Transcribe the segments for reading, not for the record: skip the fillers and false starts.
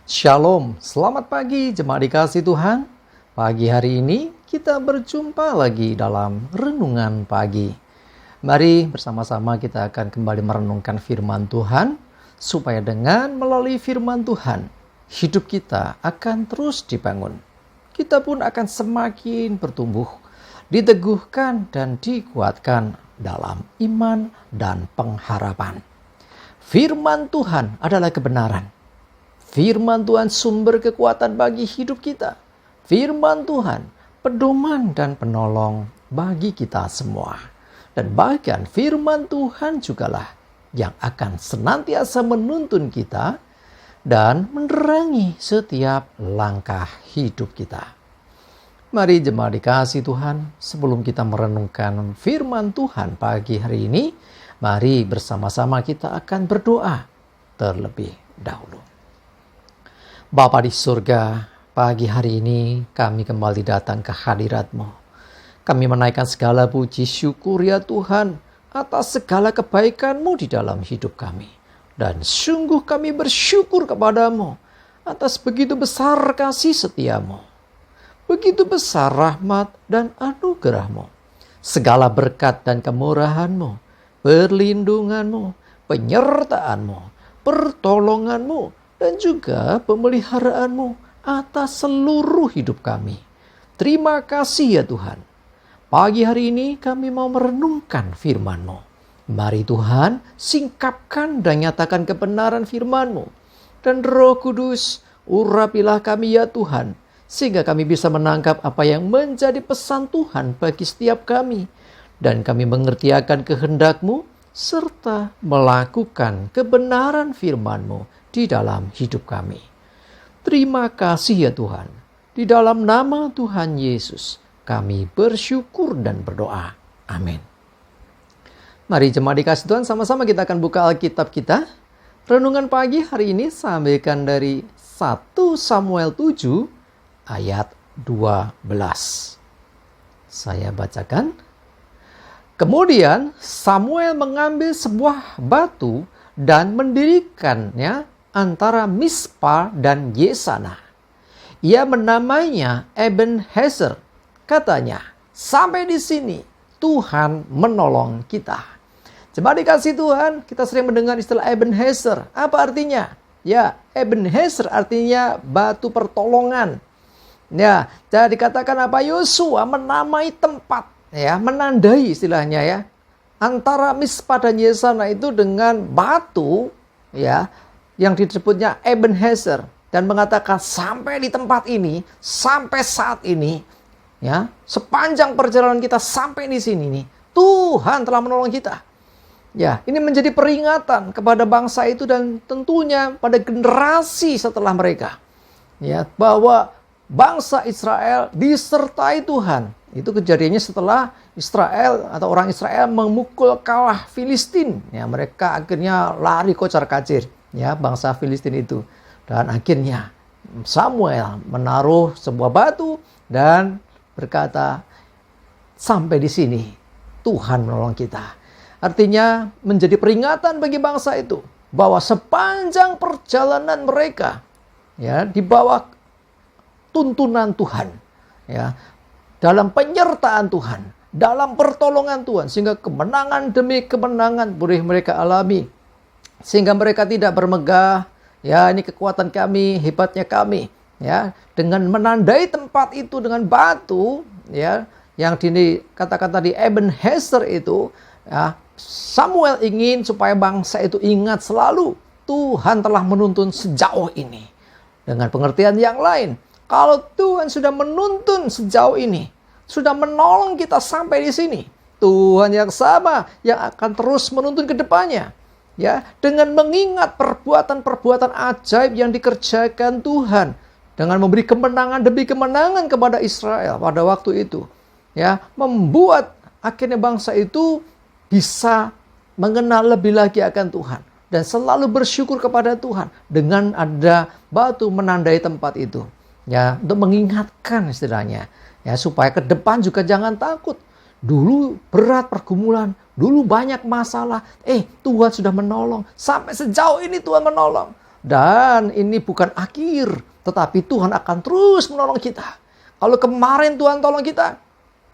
Shalom, selamat pagi jemaat dikasih Tuhan. Pagi hari ini kita berjumpa lagi dalam renungan pagi. Mari bersama-sama kita akan kembali merenungkan firman Tuhan, supaya dengan melalui firman Tuhan, hidup kita akan terus dibangun. Kita pun akan semakin bertumbuh, diteguhkan dan dikuatkan dalam iman dan pengharapan. Firman Tuhan adalah kebenaran. Firman Tuhan sumber kekuatan bagi hidup kita. Firman Tuhan pedoman dan penolong bagi kita semua. Dan bahkan firman Tuhan jugalah yang akan senantiasa menuntun kita dan menerangi setiap langkah hidup kita. Mari jemaat dikasih Tuhan, sebelum kita merenungkan firman Tuhan pagi hari ini, mari bersama-sama kita akan berdoa terlebih dahulu. Bapa di surga, pagi hari ini kami kembali datang ke hadirat-Mu. Kami menaikkan segala puji syukur ya Tuhan atas segala kebaikan-Mu di dalam hidup kami. Dan sungguh kami bersyukur kepada-Mu atas begitu besar kasih setia-Mu. Begitu besar rahmat dan anugerah-Mu. Segala berkat dan kemurahan-Mu, perlindungan-Mu, penyertaan-Mu, pertolongan-Mu, dan juga pemeliharaan-Mu atas seluruh hidup kami. Terima kasih ya Tuhan. Pagi hari ini kami mau merenungkan firman-Mu. Mari Tuhan, singkapkan dan nyatakan kebenaran firman-Mu. Dan Roh Kudus, urapilah kami ya Tuhan, sehingga kami bisa menangkap apa yang menjadi pesan Tuhan bagi setiap kami. Dan kami mengerti akan kehendak-Mu, serta melakukan kebenaran firman-Mu di dalam hidup kami. Terima kasih ya Tuhan. Di dalam nama Tuhan Yesus kami bersyukur dan berdoa. Amin. Mari jemaat dikasih Tuhan, sama-sama kita akan buka Alkitab kita. Renungan pagi hari ini saya ambilkan dari 1 Samuel 7 ayat 12. Saya bacakan. Kemudian Samuel mengambil sebuah batu dan mendirikannya antara Mispa dan Yesana. Ia menamainya Ebenezer. Katanya, sampai di sini Tuhan menolong kita. Coba dikasih Tuhan, kita sering mendengar istilah Ebenezer. Apa artinya? Ya, Ebenezer artinya batu pertolongan. Ya, jadi dikatakan apa? Yosua menamai tempat, ya, menandai istilahnya ya, antara Mispa dan Yesana itu dengan batu, ya, yang disebutnya Ebenezer, dan mengatakan sampai di tempat ini, sampai saat ini, ya, sepanjang perjalanan kita sampai di sini nih, Tuhan telah menolong kita. Ya, ini menjadi peringatan kepada bangsa itu dan tentunya pada generasi setelah mereka. Ya, bahwa bangsa Israel disertai Tuhan. Itu kejadiannya setelah Israel atau orang Israel memukul kalah Filistin. Ya, mereka akhirnya lari kocar-kacir. Ya, bangsa Filistin itu. Dan akhirnya Samuel menaruh sebuah batu dan berkata, sampai di sini Tuhan menolong kita. Artinya menjadi peringatan bagi bangsa itu bahwa sepanjang perjalanan mereka, ya, di bawah tuntunan Tuhan, ya, dalam penyertaan Tuhan, dalam pertolongan Tuhan, sehingga kemenangan demi kemenangan boleh mereka alami. Sehingga mereka tidak bermegah, ya, ini kekuatan kami, hebatnya kami, ya, dengan menandai tempat itu dengan batu, ya, yang dikatakan tadi Ebenezer itu, ya, Samuel ingin supaya bangsa itu ingat selalu Tuhan telah menuntun sejauh ini. Dengan pengertian yang lain, kalau Tuhan sudah menuntun sejauh ini, sudah menolong kita sampai di sini, Tuhan yang sama yang akan terus menuntun ke depannya. Ya, dengan mengingat perbuatan-perbuatan ajaib yang dikerjakan Tuhan, dengan memberi kemenangan demi kemenangan kepada Israel pada waktu itu, ya, membuat akhirnya bangsa itu bisa mengenal lebih lagi akan Tuhan dan selalu bersyukur kepada Tuhan dengan ada batu menandai tempat itu, ya, untuk mengingatkan istilahnya, ya, supaya ke depan juga jangan takut. Dulu berat pergumulan, dulu banyak masalah, Tuhan sudah menolong. Sampai sejauh ini Tuhan menolong. Dan ini bukan akhir, tetapi Tuhan akan terus menolong kita. Kalau kemarin Tuhan tolong kita,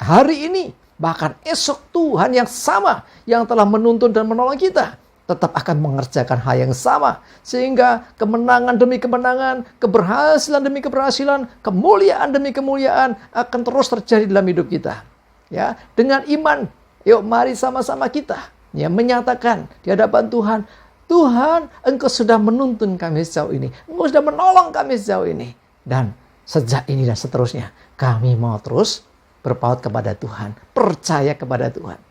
hari ini, bahkan esok Tuhan yang sama yang telah menuntun dan menolong kita, tetap akan mengerjakan hal yang sama. Sehingga kemenangan demi kemenangan, keberhasilan demi keberhasilan, kemuliaan demi kemuliaan akan terus terjadi dalam hidup kita. Ya, dengan iman, yuk mari sama-sama kita menyatakan di hadapan Tuhan, Tuhan, Engkau sudah menuntun kami sejauh ini. Engkau sudah menolong kami sejauh ini. Dan sejak ini dan seterusnya, kami mau terus berpaut kepada Tuhan. Percaya kepada Tuhan.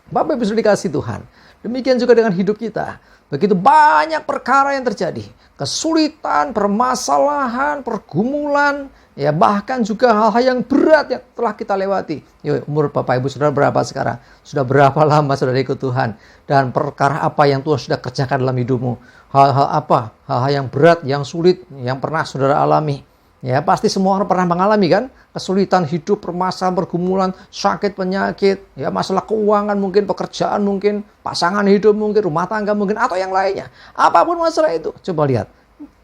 Bapak Ibu sudah dikasih Tuhan. Demikian juga dengan hidup kita. Begitu banyak perkara yang terjadi. Kesulitan, permasalahan, pergumulan. Ya, bahkan juga hal-hal yang berat yang telah kita lewati. Yuk, umur Bapak Ibu sudah berapa sekarang? Sudah berapa lama sudah ikut Tuhan? Dan perkara apa yang Tuhan sudah kerjakan dalam hidupmu? Hal-hal apa? Hal-hal yang berat, yang sulit, yang pernah saudara alami. Ya, pasti semua orang pernah mengalami kan? Kesulitan hidup, permasalahan, pergumulan, sakit, penyakit, ya masalah keuangan mungkin, pekerjaan mungkin, pasangan hidup mungkin, rumah tangga mungkin, atau yang lainnya. Apapun masalah itu, coba lihat.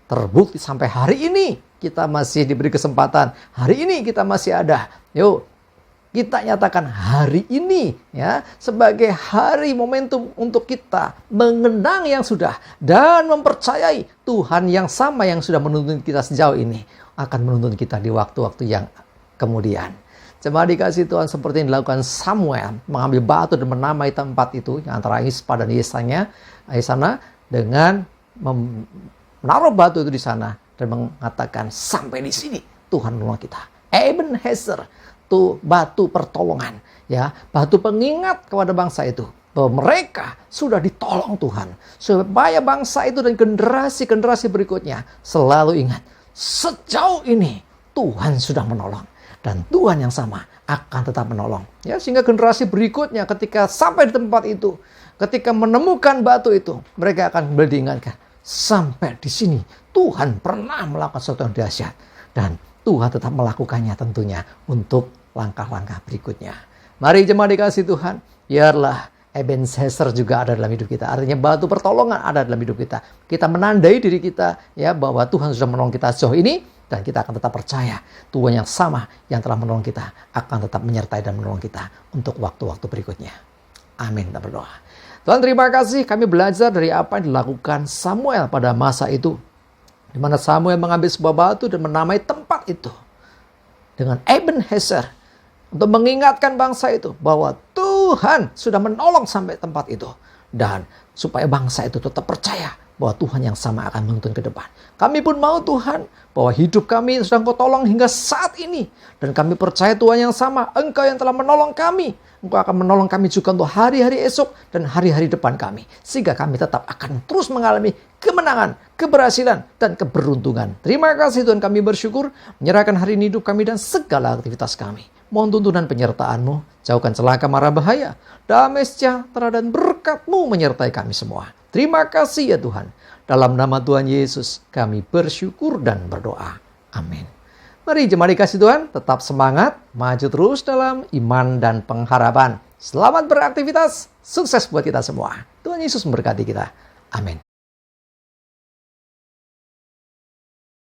Terbukti sampai hari ini kita masih diberi kesempatan. Hari ini kita masih ada. Yuk, kita nyatakan hari ini ya sebagai hari momentum untuk kita mengenang yang sudah dan mempercayai Tuhan yang sama yang sudah menuntun kita sejauh ini akan menuntun kita di waktu-waktu yang kemudian. Jemaat dikasih Tuhan, seperti yang dilakukan Samuel, mengambil batu dan menamai tempat itu yang antara Ispa dan Yesanya dengan menaruh batu itu di sana dan mengatakan sampai di sini Tuhan menolong kita. Ebenezer, tuh batu pertolongan, ya, batu pengingat kepada bangsa itu bahwa mereka sudah ditolong Tuhan, supaya bangsa itu dan generasi-generasi berikutnya selalu ingat sejauh ini Tuhan sudah menolong dan Tuhan yang sama akan tetap menolong. Ya, sehingga generasi berikutnya ketika sampai di tempat itu, ketika menemukan batu itu, mereka akan diingatkan sampai di sini Tuhan pernah melakukan sesuatu yang dahsyat dan Tuhan tetap melakukannya tentunya untuk langkah-langkah berikutnya. Mari jemaat dikasih Tuhan, biarlah Ebenezer juga ada dalam hidup kita. Artinya batu pertolongan ada dalam hidup kita. Kita menandai diri kita ya bahwa Tuhan sudah menolong kita sejauh ini dan kita akan tetap percaya Tuhan yang sama yang telah menolong kita akan tetap menyertai dan menolong kita untuk waktu-waktu berikutnya. Amin. Kita berdoa. Tuhan, terima kasih kami belajar dari apa yang dilakukan Samuel pada masa itu. Di mana Samuel mengambil sebuah batu dan menamai tempat itu dengan Ebenezer untuk mengingatkan bangsa itu bahwa Tuhan sudah menolong sampai tempat itu. Dan supaya bangsa itu tetap percaya bahwa Tuhan yang sama akan menuntun ke depan. Kami pun mau Tuhan bahwa hidup kami sudah Engkau tolong hingga saat ini. Dan kami percaya Tuhan yang sama, Engkau yang telah menolong kami. Engkau akan menolong kami juga untuk hari-hari esok dan hari-hari depan kami. Sehingga kami tetap akan terus mengalami kemenangan, keberhasilan, dan keberuntungan. Terima kasih Tuhan, kami bersyukur menyerahkan hari ini hidup kami dan segala aktivitas kami. Mohon tuntunan penyertaan-Mu, jauhkan celaka mara bahaya, damai sejahtera dan berkat-Mu menyertai kami semua. Terima kasih ya Tuhan. Dalam nama Tuhan Yesus kami bersyukur dan berdoa. Amin. Mari jemaat dikasih Tuhan, tetap semangat, maju terus dalam iman dan pengharapan. Selamat beraktivitas, sukses buat kita semua. Tuhan Yesus memberkati kita. Amin.